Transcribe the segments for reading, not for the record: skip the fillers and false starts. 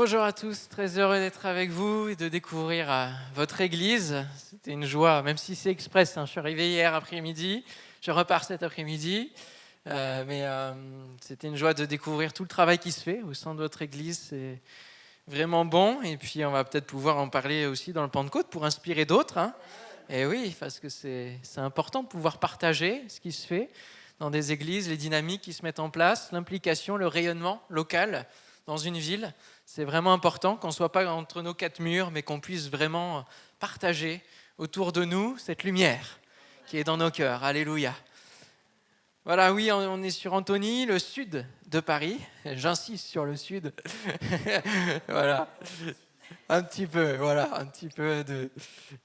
Bonjour à tous, très heureux d'être avec vous et de découvrir votre église. C'était une joie, même si c'est express. Je suis arrivé hier après-midi, je repars cet après-midi. Mais c'était une joie de découvrir tout le travail qui se fait au sein de votre église. C'est vraiment bon. Et puis on va peut-être pouvoir en parler aussi dans le Pentecôte pour inspirer d'autres. Et oui, parce que c'est important de pouvoir partager ce qui se fait dans des églises, les dynamiques qui se mettent en place, l'implication, le rayonnement local dans une ville. C'est vraiment important qu'on ne soit pas entre nos quatre murs, mais qu'on puisse vraiment partager autour de nous cette lumière qui est dans nos cœurs. Alléluia. Voilà, oui, on est sur Antony, le sud de Paris. J'insiste sur le sud. Voilà. Un petit peu, voilà, un petit peu de.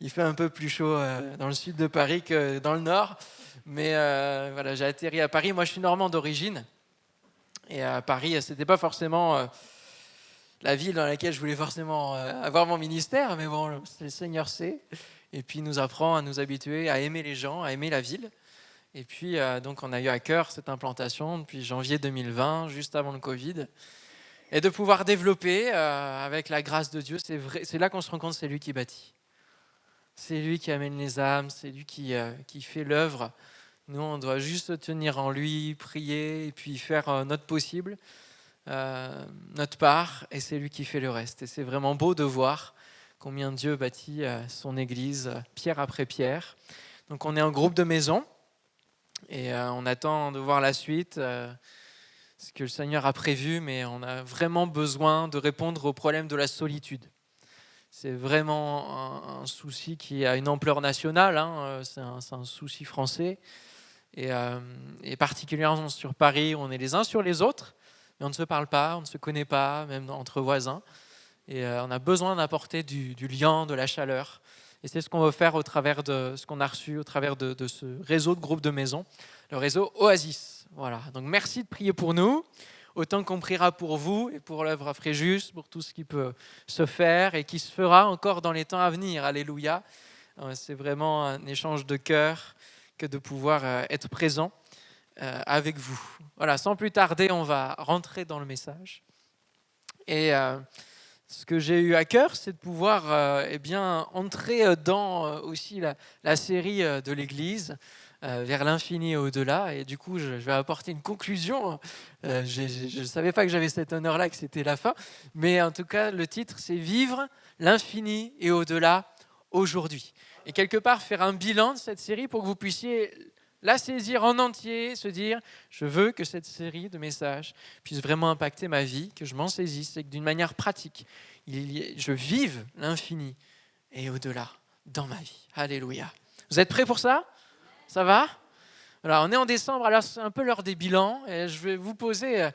Il fait un peu plus chaud dans le sud de Paris que dans le nord, mais voilà, j'ai atterri à Paris. Moi, je suis normand d'origine, et à Paris, c'était pas forcément la ville dans laquelle je voulais forcément avoir mon ministère, mais bon, le Seigneur sait, et puis il nous apprend à nous habituer à aimer les gens, à aimer la ville. Et puis donc, on a eu à cœur cette implantation depuis janvier 2020, juste avant le Covid. Et de pouvoir développer avec la grâce de Dieu, c'est là qu'on se rend compte que c'est lui qui bâtit. C'est lui qui amène les âmes, c'est lui qui fait l'œuvre. Nous, on doit juste se tenir en lui, prier et puis faire notre possible, notre part, et c'est lui qui fait le reste. Et c'est vraiment beau de voir combien Dieu bâtit son église, pierre après pierre. Donc on est un groupe de maisons et on attend de voir la suite. Ce que le Seigneur a prévu, mais on a vraiment besoin de répondre au problème de la solitude. C'est vraiment un souci qui a une ampleur nationale, c'est un souci français, et particulièrement sur Paris, où on est les uns sur les autres, mais on ne se parle pas, on ne se connaît pas, même entre voisins, et on a besoin d'apporter du lien, de la chaleur, et c'est ce qu'on veut faire au travers de ce qu'on a reçu, au travers de ce réseau de groupes de maisons, le réseau Oasis. Voilà. Donc merci de prier pour nous, autant qu'on priera pour vous et pour l'œuvre à Fréjus, pour tout ce qui peut se faire et qui se fera encore dans les temps à venir. Alléluia. C'est vraiment un échange de cœur que de pouvoir être présent avec vous. Voilà, sans plus tarder, on va rentrer dans le message. Et ce que j'ai eu à cœur, c'est de pouvoir entrer dans aussi la série de l'Église, vers l'infini et au-delà. Et du coup, je vais apporter une conclusion. Je ne savais pas que j'avais cet honneur-là, que c'était la fin. Mais en tout cas, le titre, c'est « Vivre l'infini et au-delà aujourd'hui ». Et quelque part, faire un bilan de cette série pour que vous puissiez la saisir en entier, se dire « Je veux que cette série de messages puisse vraiment impacter ma vie, que je m'en saisisse et que d'une manière pratique, je vive l'infini et au-delà dans ma vie. » Alléluia. Vous êtes prêts pour ça ? Ça va ? Alors, on est en décembre, alors c'est un peu l'heure des bilans. Et je vais vous poser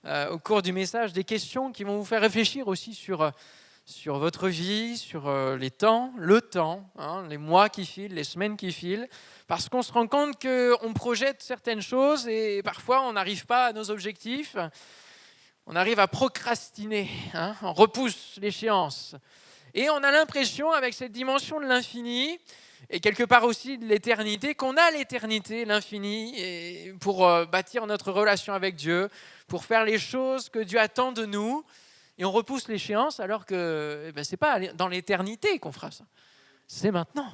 au cours du message des questions qui vont vous faire réfléchir aussi sur votre vie, sur les temps, le temps, les mois qui filent, les semaines qui filent, parce qu'on se rend compte qu'on projette certaines choses et parfois on n'arrive pas à nos objectifs. On arrive à procrastiner, on repousse l'échéance. Et on a l'impression, avec cette dimension de l'infini, et quelque part aussi de l'éternité, qu'on a l'éternité, l'infini, et pour bâtir notre relation avec Dieu, pour faire les choses que Dieu attend de nous. Et on repousse l'échéance alors que ce n'est pas dans l'éternité qu'on fera ça. C'est maintenant.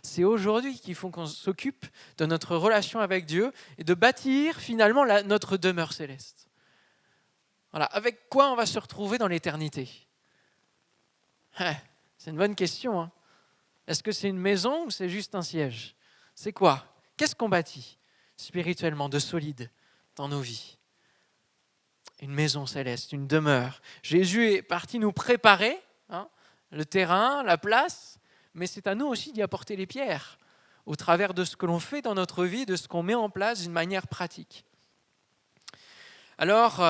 C'est aujourd'hui qu'il faut qu'on s'occupe de notre relation avec Dieu et de bâtir finalement notre demeure céleste. Voilà. Avec quoi on va se retrouver dans l'éternité ? C'est une bonne question. Est-ce que c'est une maison ou c'est juste un siège ? C'est quoi ? Qu'est-ce qu'on bâtit spirituellement de solide dans nos vies ? Une maison céleste, une demeure. Jésus est parti nous préparer le terrain, la place, mais c'est à nous aussi d'y apporter les pierres au travers de ce que l'on fait dans notre vie, de ce qu'on met en place d'une manière pratique. Alors,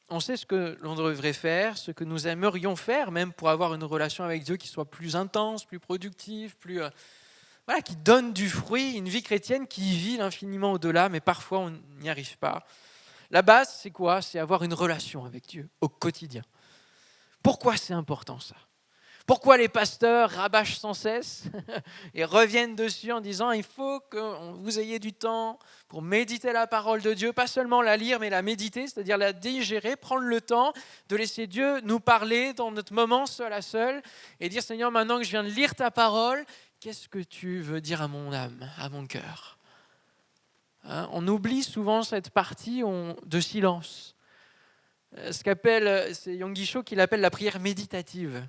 on sait ce que l'on devrait faire, ce que nous aimerions faire, même pour avoir une relation avec Dieu qui soit plus intense, plus productive, qui donne du fruit, une vie chrétienne qui vit l'infiniment au-delà, mais parfois on n'y arrive pas. La base, c'est quoi ? C'est avoir une relation avec Dieu au quotidien. Pourquoi c'est important ça ? Pourquoi les pasteurs rabâchent sans cesse et reviennent dessus en disant il faut que vous ayez du temps pour méditer la parole de Dieu, pas seulement la lire, mais la méditer, c'est-à-dire la digérer, prendre le temps de laisser Dieu nous parler dans notre moment seul à seul et dire Seigneur, maintenant que je viens de lire ta parole, qu'est-ce que tu veux dire à mon âme, à mon cœur ? Hein, on oublie souvent cette partie de silence. C'est Yonggi Cho qui l'appelle la prière méditative,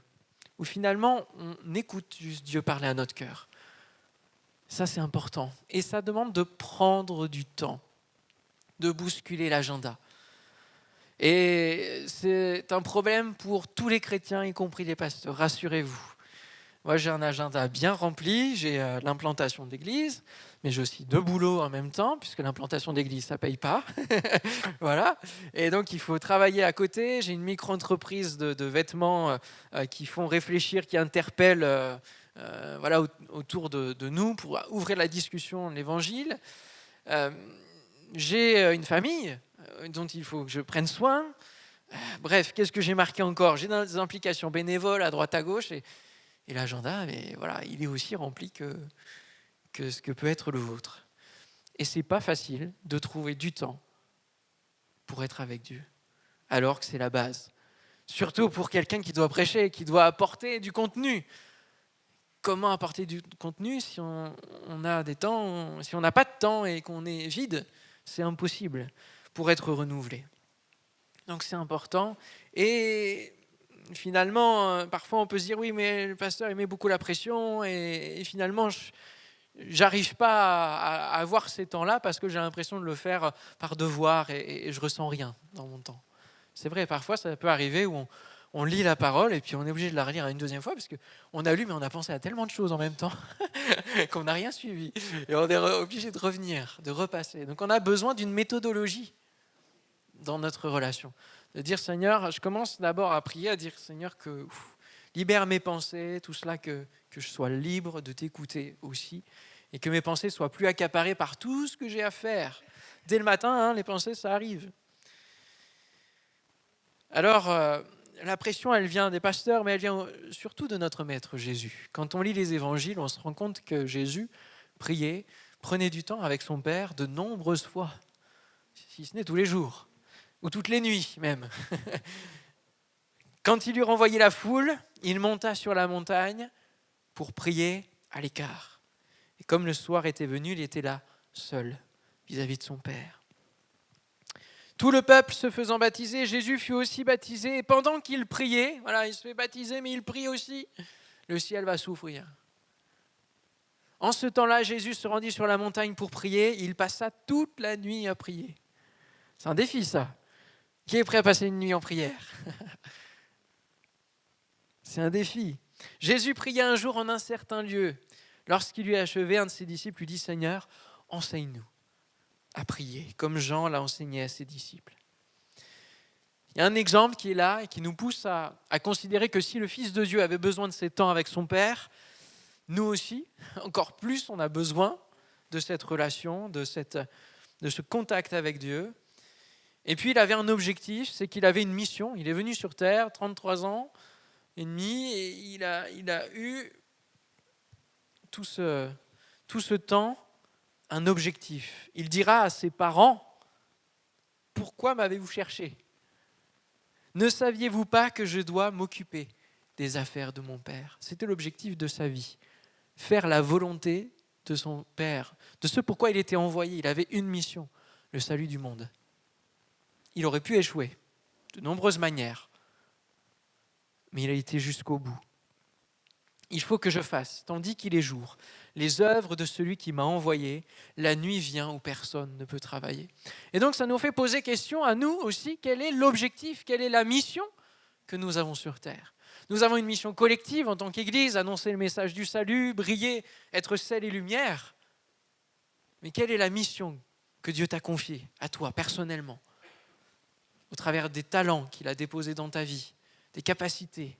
où finalement on écoute juste Dieu parler à notre cœur. Ça, c'est important. Et ça demande de prendre du temps, de bousculer l'agenda. Et c'est un problème pour tous les chrétiens, y compris les pasteurs, rassurez-vous. Moi, j'ai un agenda bien rempli, j'ai l'implantation d'église, mais j'ai aussi 2 boulots en même temps, puisque l'implantation d'église, ça ne paye pas. Voilà. Et donc, il faut travailler à côté. J'ai une micro-entreprise de vêtements qui font réfléchir, qui interpellent voilà, autour de nous pour ouvrir la discussion de l'Évangile. J'ai une famille dont il faut que je prenne soin. Bref, qu'est-ce que j'ai marqué encore ? J'ai des implications bénévoles à droite à gauche et l'agenda, mais voilà, il est aussi rempli que ce que peut être le vôtre. Et c'est pas facile de trouver du temps pour être avec Dieu, alors que c'est la base. Surtout pour quelqu'un qui doit prêcher, qui doit apporter du contenu. Comment apporter du contenu si on a des temps, si on n'a pas de temps et qu'on est vide ? C'est impossible pour être renouvelé. Donc c'est important. Et finalement, parfois on peut se dire oui, mais le pasteur il met beaucoup la pression et finalement j'arrive pas à avoir ces temps-là parce que j'ai l'impression de le faire par devoir et je ressens rien dans mon temps. C'est vrai, parfois ça peut arriver où on lit la parole et puis on est obligé de la relire une 2e fois parce qu'on a lu mais on a pensé à tellement de choses en même temps qu'on n'a rien suivi et on est obligé de revenir, de repasser. Donc on a besoin d'une méthodologie dans notre relation. De dire Seigneur, je commence d'abord à prier, à dire Seigneur que libère mes pensées, tout cela, que je sois libre de t'écouter aussi et que mes pensées soient plus accaparées par tout ce que j'ai à faire. Dès le matin, les pensées, ça arrive. Alors, la pression, elle vient des pasteurs, mais elle vient surtout de notre Maître Jésus. Quand on lit les évangiles, on se rend compte que Jésus priait, prenait du temps avec son Père de nombreuses fois, si ce n'est tous les jours, ou toutes les nuits même. Quand il lui renvoyait la foule, il monta sur la montagne pour prier à l'écart. Et comme le soir était venu, il était là, seul, vis-à-vis de son Père. Tout le peuple se faisant baptiser, Jésus fut aussi baptisé. Et pendant qu'il priait, voilà, il se fait baptiser, mais il prie aussi, le ciel va s'ouvrir. En ce temps-là, Jésus se rendit sur la montagne pour prier. Il passa toute la nuit à prier. C'est un défi, ça. Qui est prêt à passer une nuit en prière ? C'est un défi. Jésus pria un jour en un certain lieu. Lorsqu'il eut achevé, un de ses disciples lui dit « Seigneur, enseigne-nous à prier, comme Jean l'a enseigné à ses disciples. » Il y a un exemple qui est là et qui nous pousse à considérer que si le Fils de Dieu avait besoin de ces temps avec son Père, nous aussi, encore plus, on a besoin de cette relation, de ce contact avec Dieu. Et puis, il avait un objectif, c'est qu'il avait une mission. Il est venu sur Terre, 33 ans et demi, et il a eu tout ce temps un objectif. Il dira à ses parents, « Pourquoi m'avez-vous cherché ? Ne saviez-vous pas que je dois m'occuper des affaires de mon Père ?» C'était l'objectif de sa vie, faire la volonté de son Père, de ce pourquoi il était envoyé. Il avait une mission, le salut du monde. Il aurait pu échouer de nombreuses manières, mais il a été jusqu'au bout. Il faut que je fasse, tandis qu'il est jour, les œuvres de celui qui m'a envoyé. La nuit vient où personne ne peut travailler. Et donc ça nous fait poser question à nous aussi, quel est l'objectif, quelle est la mission que nous avons sur Terre ? Nous avons une mission collective en tant qu'Église, annoncer le message du salut, briller, être sel et lumière. Mais quelle est la mission que Dieu t'a confiée à toi personnellement, au travers des talents qu'il a déposés dans ta vie, des capacités,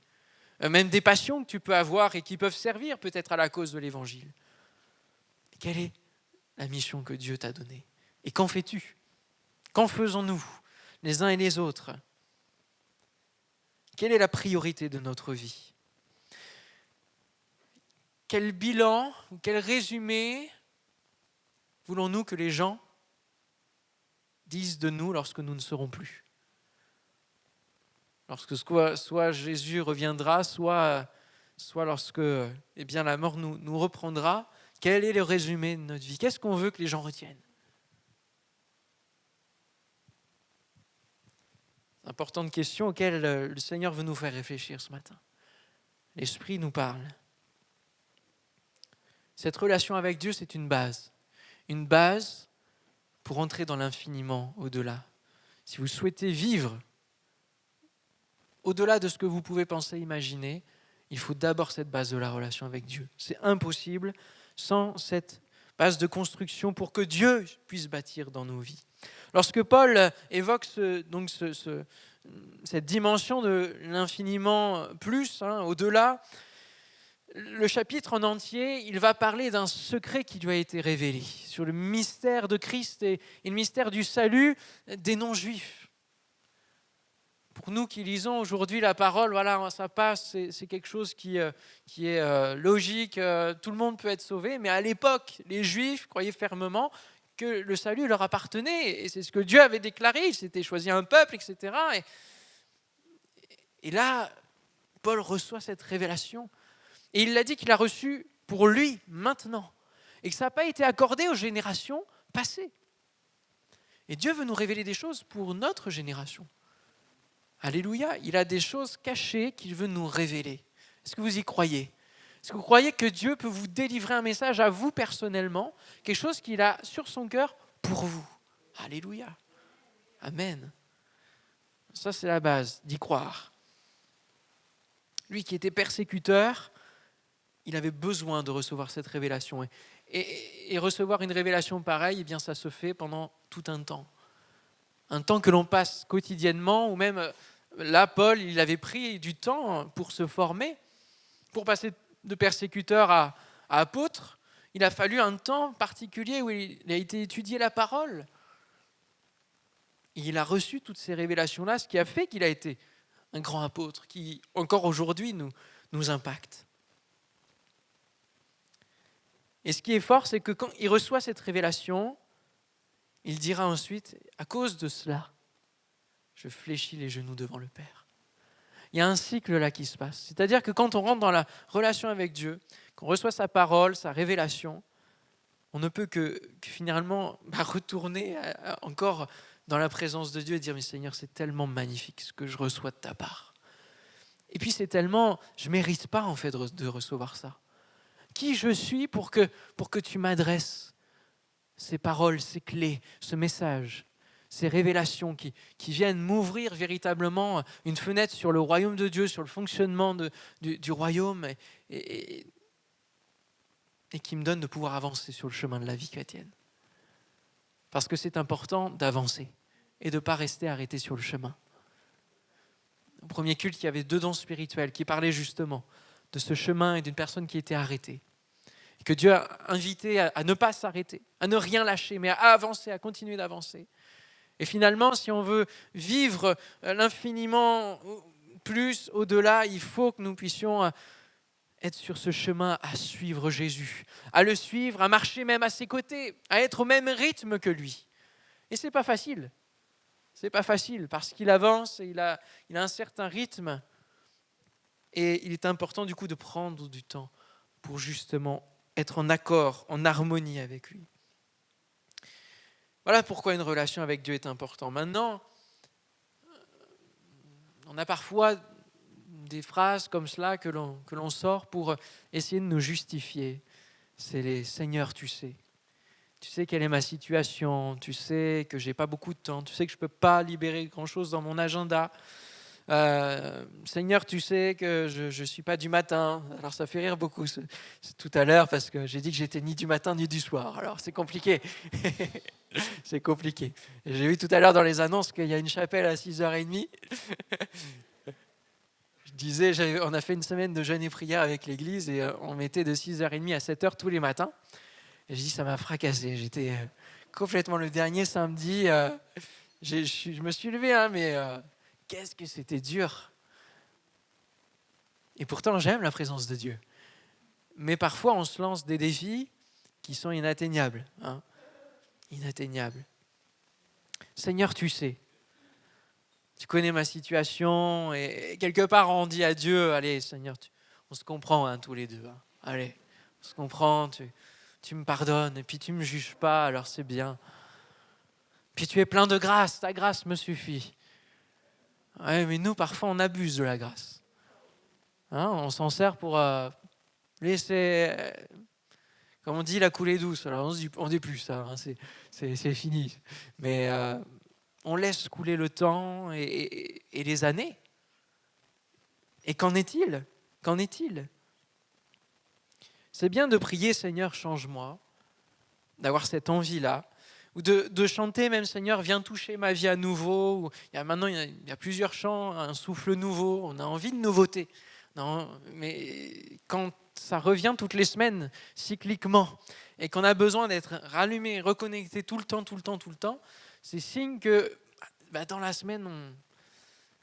même des passions que tu peux avoir et qui peuvent servir peut-être à la cause de l'Évangile. Quelle est la mission que Dieu t'a donnée ? Et qu'en fais-tu ? Qu'en faisons-nous les uns et les autres ? Quelle est la priorité de notre vie ? quel bilan ou quel résumé voulons-nous que les gens disent de nous lorsque nous ne serons plus? Lorsque soit Jésus reviendra, soit lorsque la mort nous reprendra, quel est le résumé de notre vie? Qu'est-ce qu'on veut que les gens retiennent? Importante question auxquelles le Seigneur veut nous faire réfléchir ce matin. L'Esprit nous parle. Cette relation avec Dieu, c'est une base pour entrer dans l'infiniment au-delà. Si vous souhaitez vivre au-delà de ce que vous pouvez penser, imaginer, il faut d'abord cette base de la relation avec Dieu. C'est impossible sans cette base de construction pour que Dieu puisse bâtir dans nos vies. Lorsque Paul évoque cette dimension de l'infiniment plus, au-delà, le chapitre en entier, il va parler d'un secret qui lui a été révélé sur le mystère de Christ et le mystère du salut des non-juifs. Pour nous qui lisons aujourd'hui la parole, voilà, ça passe, c'est quelque chose qui est logique, tout le monde peut être sauvé, mais à l'époque, les Juifs croyaient fermement que le salut leur appartenait, et c'est ce que Dieu avait déclaré, il s'était choisi un peuple, etc. Et là, Paul reçoit cette révélation, et il l'a dit qu'il a reçu pour lui, maintenant, et que ça n'a pas été accordé aux générations passées. Et Dieu veut nous révéler des choses pour notre génération. Alléluia, il a des choses cachées qu'il veut nous révéler. Est-ce que vous y croyez? Est-ce que vous croyez que Dieu peut vous délivrer un message à vous personnellement, quelque chose qu'il a sur son cœur pour vous? Alléluia. Amen. Ça, c'est la base, d'y croire. Lui qui était persécuteur, il avait besoin de recevoir cette révélation. Et recevoir une révélation pareille, eh bien, ça se fait pendant tout un temps. Un temps que l'on passe quotidiennement, ou même là, Paul, il avait pris du temps pour se former, pour passer de persécuteur à apôtre. Il a fallu un temps particulier où il a été étudié la parole. Et il a reçu toutes ces révélations-là, ce qui a fait qu'il a été un grand apôtre, qui encore aujourd'hui nous impacte. Et ce qui est fort, c'est que quand il reçoit cette révélation, il dira ensuite, à cause de cela, je fléchis les genoux devant le Père. Il y a un cycle là qui se passe. C'est-à-dire que quand on rentre dans la relation avec Dieu, qu'on reçoit sa parole, sa révélation, on ne peut que finalement retourner encore dans la présence de Dieu et dire, mais Seigneur, c'est tellement magnifique ce que je reçois de ta part. Et puis c'est tellement, je ne mérite pas en fait de recevoir ça. Qui je suis pour que tu m'adresses ces paroles, ces clés, ce message, ces révélations qui viennent m'ouvrir véritablement une fenêtre sur le royaume de Dieu, sur le fonctionnement du royaume et qui me donne de pouvoir avancer sur le chemin de la vie chrétienne. Parce que c'est important d'avancer et de ne pas rester arrêté sur le chemin. Au premier culte, il y avait 2 dons spirituels qui parlaient justement de ce chemin et d'une personne qui était arrêtée. Que Dieu a invité à ne pas s'arrêter, à ne rien lâcher, mais à avancer, à continuer d'avancer. Et finalement, si on veut vivre l'infiniment plus au-delà, il faut que nous puissions être sur ce chemin à suivre Jésus, à le suivre, à marcher même à ses côtés, à être au même rythme que lui. Et ce n'est pas facile. Ce n'est pas facile parce qu'il avance et il a un certain rythme. Et il est important du coup de prendre du temps pour justement être en accord, en harmonie avec lui. Voilà pourquoi une relation avec Dieu est importante. Maintenant, on a parfois des phrases comme cela que l'on sort pour essayer de nous justifier. C'est les « Seigneur, tu sais quelle est ma situation, tu sais que j'ai pas beaucoup de temps, tu sais que je peux pas libérer grand-chose dans mon agenda. Seigneur, tu sais que je suis pas du matin. » Alors ça fait rire beaucoup c'est tout à l'heure parce que j'ai dit que j'étais ni du matin ni du soir. Alors c'est compliqué. C'est compliqué. Et j'ai vu tout à l'heure dans les annonces qu'il y a une chapelle à 6h30. Je disais, on a fait une semaine de jeûne et prière avec l'église et on mettait de 6h30 à 7h tous les matins. Et je dis, ça m'a fracassé. J'étais complètement le dernier samedi. Je me suis levé, mais qu'est-ce que c'était dur. Et pourtant, j'aime la présence de Dieu. Mais parfois, on se lance des défis qui sont inatteignables. Inatteignables. Seigneur, tu sais. Tu connais ma situation. Et quelque part, on dit à Dieu, allez, Seigneur, on se comprend tous les deux. Allez, on se comprend, tu me pardonnes. Et puis tu ne me juges pas, alors c'est bien. Puis tu es plein de grâce, ta grâce me suffit. Ouais, mais nous, parfois, on abuse de la grâce. On s'en sert pour laisser, comme on dit, la coulée douce. Alors on dit plus ça, c'est fini. Mais on laisse couler le temps et les années. Et qu'en est-il ? Qu'en est-il ? C'est bien de prier, Seigneur, change-moi, d'avoir cette envie-là, ou de chanter même, Seigneur, viens toucher ma vie à nouveau. Maintenant, il y a plusieurs chants, un souffle nouveau, on a envie de nouveauté. Non, mais quand ça revient toutes les semaines, cycliquement, et qu'on a besoin d'être rallumé, reconnecté tout le temps, c'est signe que dans la semaine,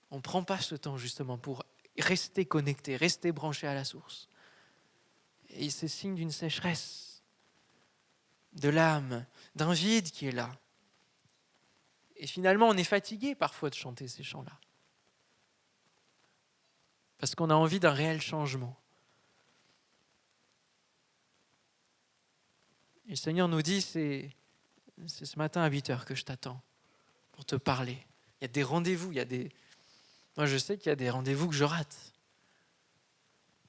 on ne prend pas ce temps justement pour rester connecté, rester branché à la source. Et c'est signe d'une sécheresse de l'âme, d'un vide qui est là. Et finalement, on est fatigué parfois de chanter ces chants-là. Parce qu'on a envie d'un réel changement. Et le Seigneur nous dit, c'est ce matin à 8h que je t'attends pour te parler. Il y a des rendez-vous, moi je sais qu'il y a des rendez-vous que je rate.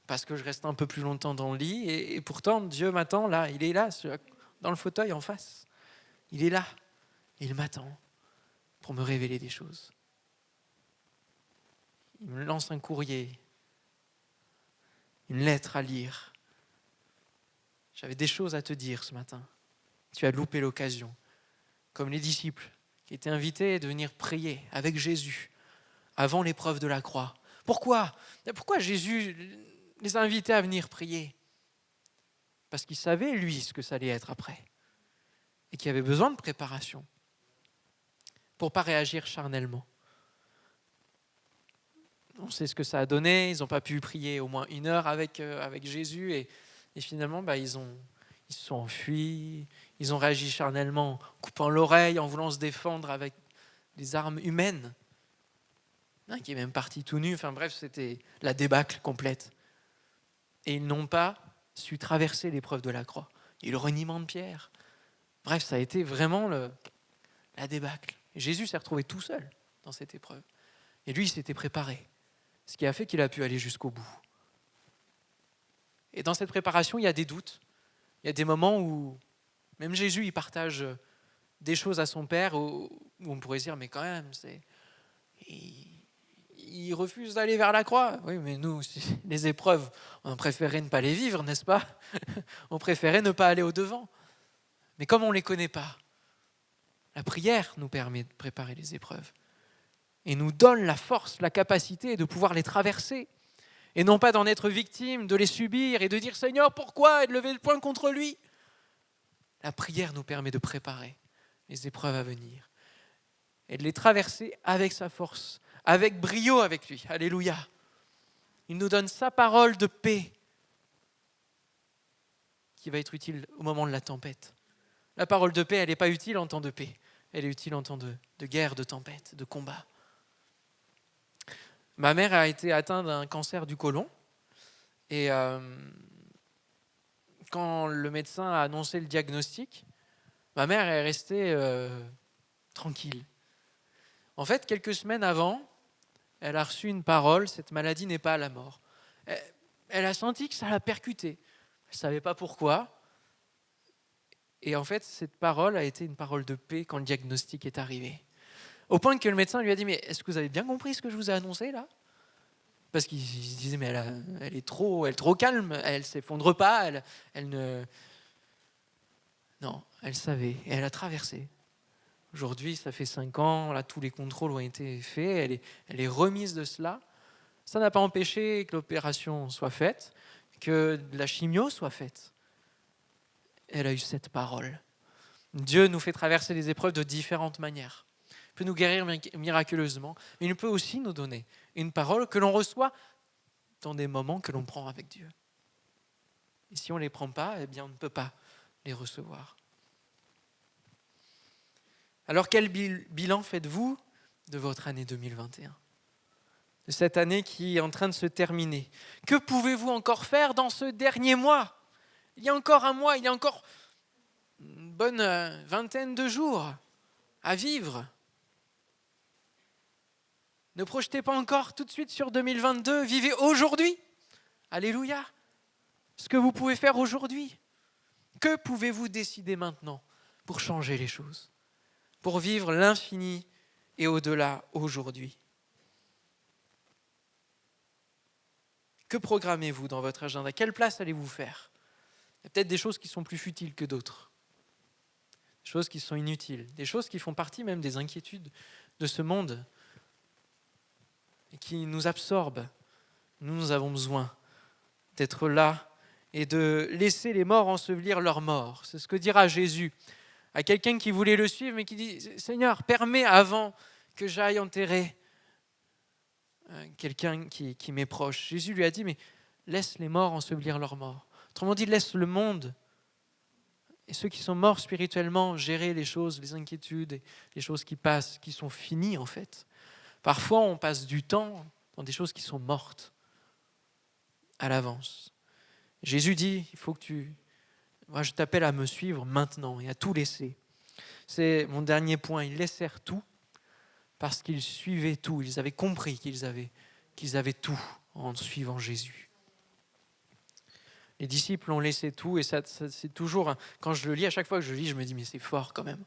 Parce que je reste un peu plus longtemps dans le lit. Et pourtant, Dieu m'attend là, il est là, dans le fauteuil en face. Il est là, il m'attend pour me révéler des choses. Il me lance un courrier, une lettre à lire. J'avais des choses à te dire ce matin. Tu as loupé l'occasion. Comme les disciples qui étaient invités de venir prier avec Jésus avant l'épreuve de la croix. Pourquoi Jésus les a invités à venir prier ? Parce qu'il savait, lui, ce que ça allait être après. Et qu'il avait besoin de préparation pour ne pas réagir charnellement. On sait ce que ça a donné. Ils n'ont pas pu prier au moins 1 heure avec Jésus. Et finalement, ils se sont enfuis. Ils ont réagi charnellement, coupant l'oreille, en voulant se défendre avec des armes humaines. Un qui est même parti tout nu. Enfin bref, c'était la débâcle complète. Et ils n'ont pas su traverser l'épreuve de la croix. Il y a eu le reniement de Pierre. Bref, ça a été vraiment la débâcle. Et Jésus s'est retrouvé tout seul dans cette épreuve. Et lui, il s'était préparé. Ce qui a fait qu'il a pu aller jusqu'au bout. Et dans cette préparation, il y a des doutes. Il y a des moments où même Jésus, il partage des choses à son Père où on pourrait se dire, mais quand même, il refuse d'aller vers la croix. Oui, mais nous, les épreuves, on préférait ne pas les vivre, n'est-ce pas ? On préférait ne pas aller au-devant. Mais comme on ne les connaît pas, la prière nous permet de préparer les épreuves et nous donne la force, la capacité de pouvoir les traverser et non pas d'en être victime, de les subir et de dire « Seigneur, pourquoi ?» et de lever le poing contre lui. La prière nous permet de préparer les épreuves à venir et de les traverser avec sa force, avec brio avec lui. Alléluia. Il nous donne sa parole de paix qui va être utile au moment de la tempête. La parole de paix, elle n'est pas utile en temps de paix. Elle est utile en temps de guerre, de tempête, de combat. Ma mère a été atteinte d'un cancer du côlon. Et quand le médecin a annoncé le diagnostic, ma mère est restée tranquille. En fait, quelques semaines avant, elle a reçu une parole, cette maladie n'est pas à la mort. Elle a senti que ça l'a percutée. Elle ne savait pas pourquoi. Et en fait, cette parole a été une parole de paix quand le diagnostic est arrivé. Au point que le médecin lui a dit, mais est-ce que vous avez bien compris ce que je vous ai annoncé là ? Parce qu'il se disait, mais elle est trop calme, elle ne s'effondre pas, elle ne... Non, elle savait, et elle a traversé. Aujourd'hui, ça fait 5 ans, là, tous les contrôles ont été faits, elle est remise de cela. Ça n'a pas empêché que l'opération soit faite, que la chimio soit faite. Elle a eu cette parole. Dieu nous fait traverser les épreuves de différentes manières. Il peut nous guérir miraculeusement, mais il peut aussi nous donner une parole que l'on reçoit dans des moments que l'on prend avec Dieu. Et si on ne les prend pas, eh bien on ne peut pas les recevoir. Alors quel bilan faites-vous de votre année 2021 ? De cette année qui est en train de se terminer. Que pouvez-vous encore faire dans ce dernier mois ? Il y a encore un mois, il y a encore une bonne vingtaine de jours à vivre. Ne projetez pas encore tout de suite sur 2022, vivez aujourd'hui. Alléluia. Ce que vous pouvez faire aujourd'hui. Que pouvez-vous décider maintenant pour changer les choses ? Pour vivre l'infini et au-delà aujourd'hui. Que programmez-vous dans votre agenda ? Quelle place allez-vous faire ? Il y a peut-être des choses qui sont plus futiles que d'autres. Des choses qui sont inutiles. Des choses qui font partie même des inquiétudes de ce monde et qui nous absorbent. Nous avons besoin d'être là et de laisser les morts ensevelir leurs morts. C'est ce que dira Jésus à quelqu'un qui voulait le suivre mais qui dit « Seigneur, permets avant que j'aille enterrer quelqu'un qui m'est proche. » Jésus lui a dit « Mais laisse les morts ensevelir leurs morts. » Autrement dit, laisse le monde et ceux qui sont morts spirituellement gérer les choses, les inquiétudes, les choses qui passent, qui sont finies en fait. Parfois, on passe du temps dans des choses qui sont mortes à l'avance. Jésus dit, il faut que moi je t'appelle à me suivre maintenant et à tout laisser. C'est mon dernier point, ils laissèrent tout parce qu'ils suivaient tout, ils avaient compris qu'ils avaient tout en suivant Jésus. Les disciples ont laissé tout et ça c'est toujours, quand je le lis, à chaque fois que je le lis, je me dis mais c'est fort quand même.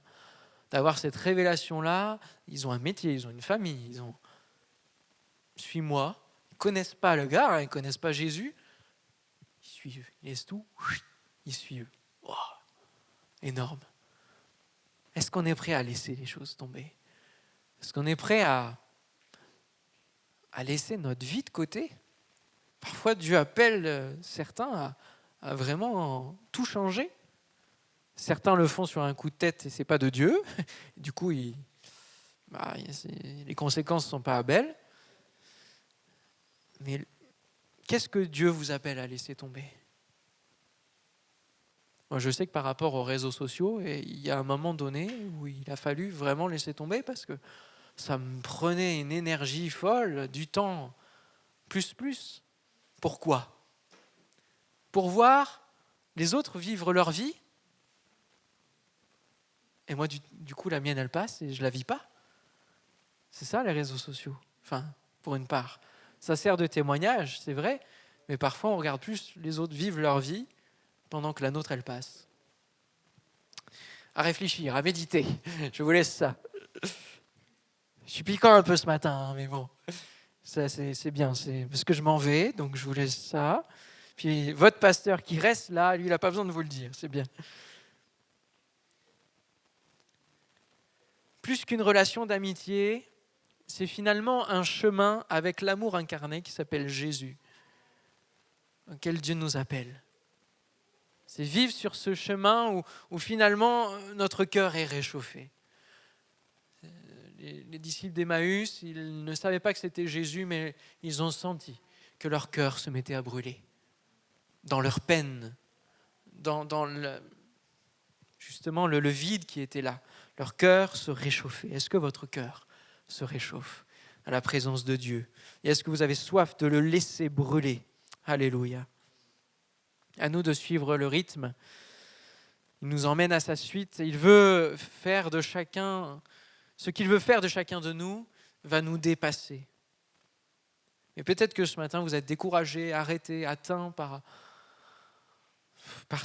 D'avoir cette révélation-là, ils ont un métier, ils ont une famille, ils ont suis-moi, ils ne connaissent pas le gars, ils ne connaissent pas Jésus, ils suivent, ils laissent tout, ils suivent. Wow, énorme. Est-ce qu'on est prêt à laisser les choses tomber ? Est-ce qu'on est prêt à laisser notre vie de côté ? Parfois, Dieu appelle certains à vraiment tout changer. Certains le font sur un coup de tête et ce n'est pas de Dieu. Du coup, les conséquences ne sont pas belles. Mais qu'est-ce que Dieu vous appelle à laisser tomber ? Moi, je sais que par rapport aux réseaux sociaux, il y a un moment donné où il a fallu vraiment laisser tomber parce que ça me prenait une énergie folle, du temps, plus. Pourquoi ? Pour voir les autres vivre leur vie. Et moi, du coup, la mienne, elle passe et je ne la vis pas. C'est ça, les réseaux sociaux. Enfin, pour une part. Ça sert de témoignage, c'est vrai, mais parfois, on regarde plus les autres vivre leur vie pendant que la nôtre, elle passe. À réfléchir, à méditer. Je vous laisse ça. Je suis piquant un peu ce matin, mais bon. Ça, c'est bien, c'est parce que je m'en vais, donc je vous laisse ça. Puis votre pasteur qui reste là, lui, il n'a pas besoin de vous le dire, c'est bien. Plus qu'une relation d'amitié, c'est finalement un chemin avec l'amour incarné qui s'appelle Jésus, auquel Dieu nous appelle. C'est vivre sur ce chemin où finalement notre cœur est réchauffé. Les disciples d'Emmaüs, ils ne savaient pas que c'était Jésus, mais ils ont senti que leur cœur se mettait à brûler. Dans leur peine, dans justement le vide qui était là. Leur cœur se réchauffait. Est-ce que votre cœur se réchauffe à la présence de Dieu ? Et est-ce que vous avez soif de le laisser brûler ? Alléluia. À nous de suivre le rythme. Il nous emmène à sa suite. Il veut faire de chacun, ce qu'il veut faire de chacun de nous va nous dépasser. Et peut-être que ce matin, vous êtes découragé, arrêté, atteint par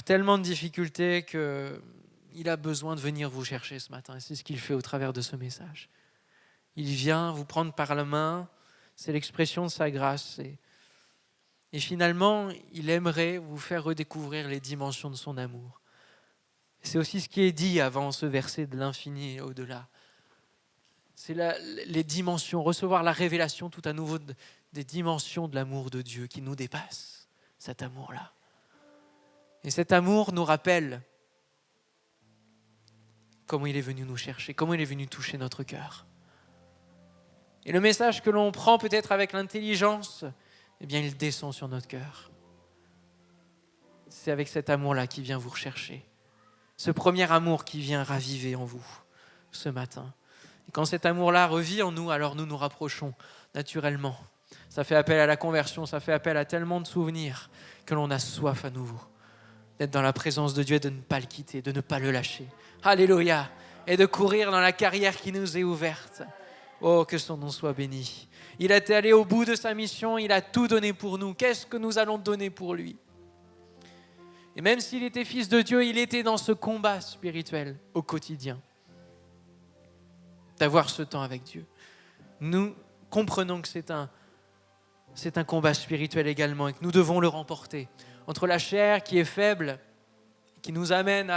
tellement de difficultés qu'il a besoin de venir vous chercher ce matin. Et c'est ce qu'il fait au travers de ce message. Il vient vous prendre par la main. C'est l'expression de sa grâce. Et finalement, il aimerait vous faire redécouvrir les dimensions de son amour. C'est aussi ce qui est dit avant ce verset de l'infini et au-delà. C'est les dimensions, recevoir la révélation tout à nouveau des dimensions de l'amour de Dieu qui nous dépasse, cet amour-là. Et cet amour nous rappelle comment il est venu nous chercher, comment il est venu toucher notre cœur. Et le message que l'on prend peut-être avec l'intelligence, eh bien, il descend sur notre cœur. c'est avec cet amour-là qu'il vient vous rechercher. Ce premier amour qui vient raviver en vous ce matin. Et quand cet amour-là revit en nous, alors nous nous rapprochons naturellement. Ça fait appel à la conversion, ça fait appel à tellement de souvenirs que l'on a soif à nouveau d'être dans la présence de Dieu et de ne pas le quitter, de ne pas le lâcher. Alléluia. Et de courir dans la carrière qui nous est ouverte. Oh, que son nom soit béni. Il est allé au bout de sa mission, il a tout donné pour nous. Qu'est-ce que nous allons donner pour lui? Et même s'il était fils de Dieu, il était dans ce combat spirituel au quotidien. D'avoir ce temps avec Dieu. Nous comprenons que c'est un combat spirituel également et que nous devons le remporter. Entre la chair qui est faible, qui nous amène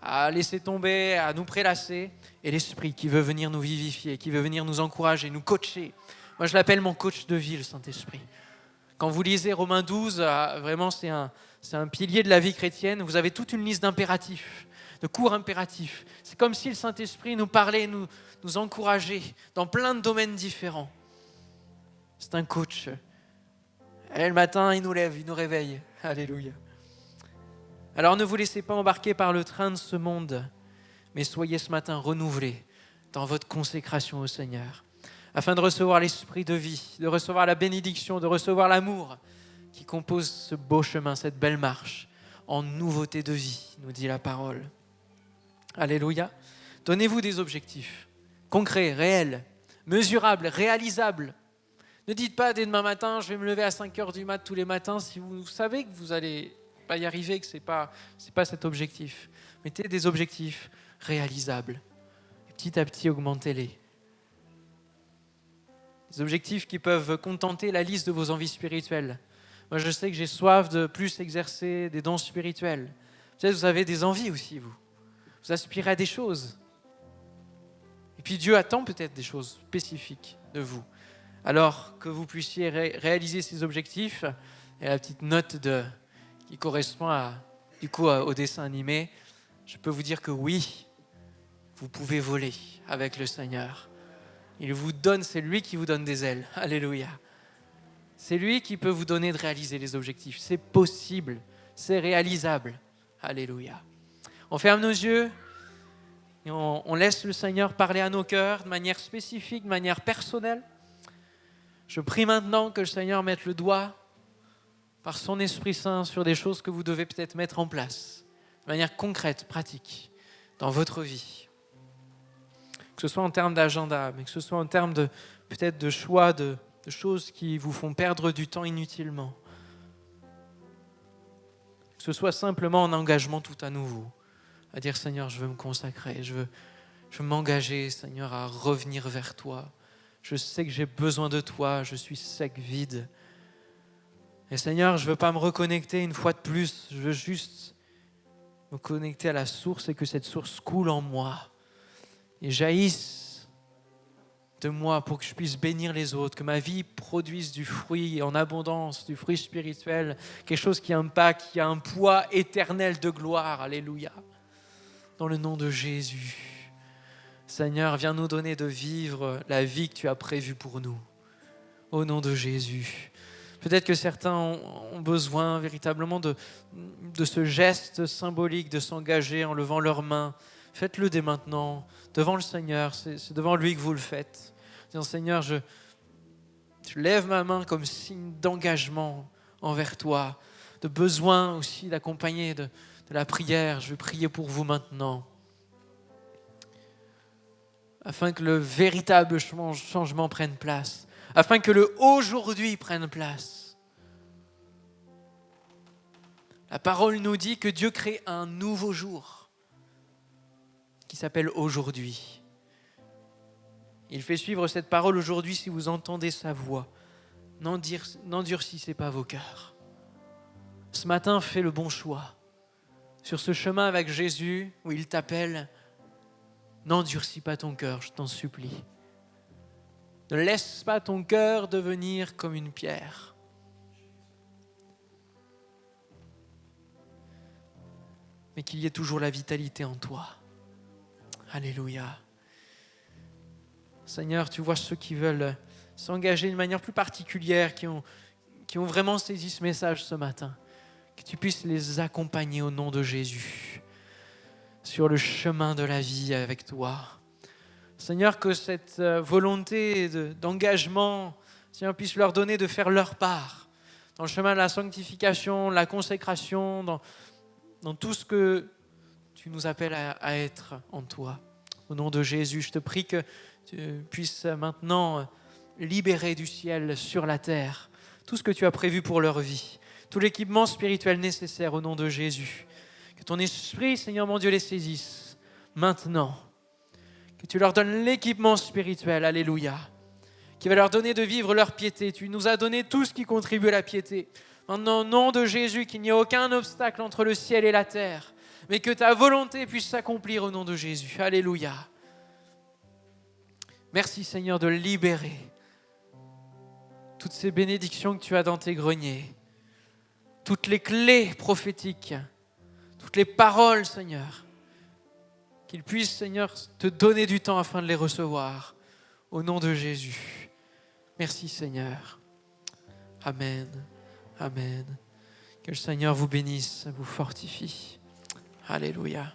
à laisser tomber, à nous prélasser, et l'esprit qui veut venir nous vivifier, qui veut venir nous encourager, nous coacher. Moi, je l'appelle mon coach de vie, le Saint-Esprit. Quand vous lisez Romains 12, vraiment, c'est un pilier de la vie chrétienne. Vous avez toute une liste d'impératifs, de cours impératifs. C'est comme si le Saint-Esprit nous parlait, nous encourageait dans plein de domaines différents. C'est un coach. Et le matin, il nous lève, il nous réveille. Alléluia. Alors ne vous laissez pas embarquer par le train de ce monde, mais soyez ce matin renouvelés dans votre consécration au Seigneur, afin de recevoir l'esprit de vie, de recevoir la bénédiction, de recevoir l'amour qui compose ce beau chemin, cette belle marche, en nouveauté de vie, nous dit la parole. Alléluia. Donnez-vous des objectifs concrets, réels, mesurables, réalisables. Ne dites pas dès demain matin, je vais me lever à 5h du mat tous les matins, si vous savez que vous allez pas y arriver, que c'est pas cet objectif. Mettez des objectifs réalisables. Et petit à petit, augmentez-les. Des objectifs qui peuvent contenter la liste de vos envies spirituelles. Moi, je sais que j'ai soif de plus exercer des dons spirituels. Peut-être vous avez des envies aussi, vous. Vous aspirez à des choses. Et puis Dieu attend peut-être des choses spécifiques de vous. Alors que vous puissiez réaliser ces objectifs, et la petite note qui correspond au dessin animé, je peux vous dire que oui, vous pouvez voler avec le Seigneur. Il vous donne, c'est lui qui vous donne des ailes. Alléluia. C'est lui qui peut vous donner de réaliser les objectifs. C'est possible, c'est réalisable. Alléluia. On ferme nos yeux et on laisse le Seigneur parler à nos cœurs de manière spécifique, de manière personnelle. Je prie maintenant que le Seigneur mette le doigt par son Esprit Saint sur des choses que vous devez peut-être mettre en place de manière concrète, pratique, dans votre vie. Que ce soit en termes d'agenda, mais que ce soit en termes peut-être de choix, de choses qui vous font perdre du temps inutilement. Que ce soit simplement un engagement tout à nouveau, à dire Seigneur, je veux me consacrer, je veux m'engager, Seigneur, à revenir vers toi. Je sais que j'ai besoin de toi, je suis sec, vide. Et Seigneur, je ne veux pas me reconnecter une fois de plus, je veux juste me connecter à la source et que cette source coule en moi et jaillisse de moi pour que je puisse bénir les autres, que ma vie produise du fruit en abondance, du fruit spirituel, quelque chose qui impacte, qui a un poids éternel de gloire. Alléluia. Dans le nom de Jésus. Seigneur, viens nous donner de vivre la vie que tu as prévue pour nous. Au nom de Jésus. Peut-être que certains ont besoin véritablement de ce geste symbolique, de s'engager en levant leurs mains. Faites-le dès maintenant, devant le Seigneur. C'est devant lui que vous le faites. Disant, Seigneur, je lève ma main comme signe d'engagement envers toi, de besoin aussi d'accompagner de la prière. Je veux prier pour vous maintenant. Afin que le véritable changement prenne place. Afin que le aujourd'hui prenne place. La parole nous dit que Dieu crée un nouveau jour qui s'appelle aujourd'hui. Il fait suivre cette parole aujourd'hui si vous entendez sa voix. N'endurcissez pas vos cœurs. Ce matin, fais le bon choix. Sur ce chemin avec Jésus où il t'appelle, n'endurcis pas ton cœur, je t'en supplie. Ne laisse pas ton cœur devenir comme une pierre. Mais qu'il y ait toujours la vitalité en toi. Alléluia. Seigneur, tu vois ceux qui veulent s'engager d'une manière plus particulière, qui ont vraiment saisi ce message ce matin. que tu puisses les accompagner au nom de Jésus sur le chemin de la vie avec toi. Seigneur, que cette volonté d'engagement, Seigneur, puisse leur donner de faire leur part dans le chemin de la sanctification, de la consécration, dans tout ce que tu nous appelles à être en toi. Au nom de Jésus, je te prie que tu puisses maintenant libérer du ciel sur la terre tout ce que tu as prévu pour leur vie, tout l'équipement spirituel nécessaire au nom de Jésus. Que ton esprit, Seigneur mon Dieu, les saisisse maintenant. Que tu leur donnes l'équipement spirituel, alléluia, qui va leur donner de vivre leur piété. Tu nous as donné tout ce qui contribue à la piété. Maintenant, au nom de Jésus, qu'il n'y ait aucun obstacle entre le ciel et la terre, mais que ta volonté puisse s'accomplir au nom de Jésus. Alléluia. Merci Seigneur de libérer toutes ces bénédictions que tu as dans tes greniers, toutes les clés prophétiques, toutes les paroles, Seigneur, qu'ils puissent, Seigneur, te donner du temps afin de les recevoir. Au nom de Jésus. Merci Seigneur. Amen. Amen. Que le Seigneur vous bénisse, vous fortifie. Alléluia.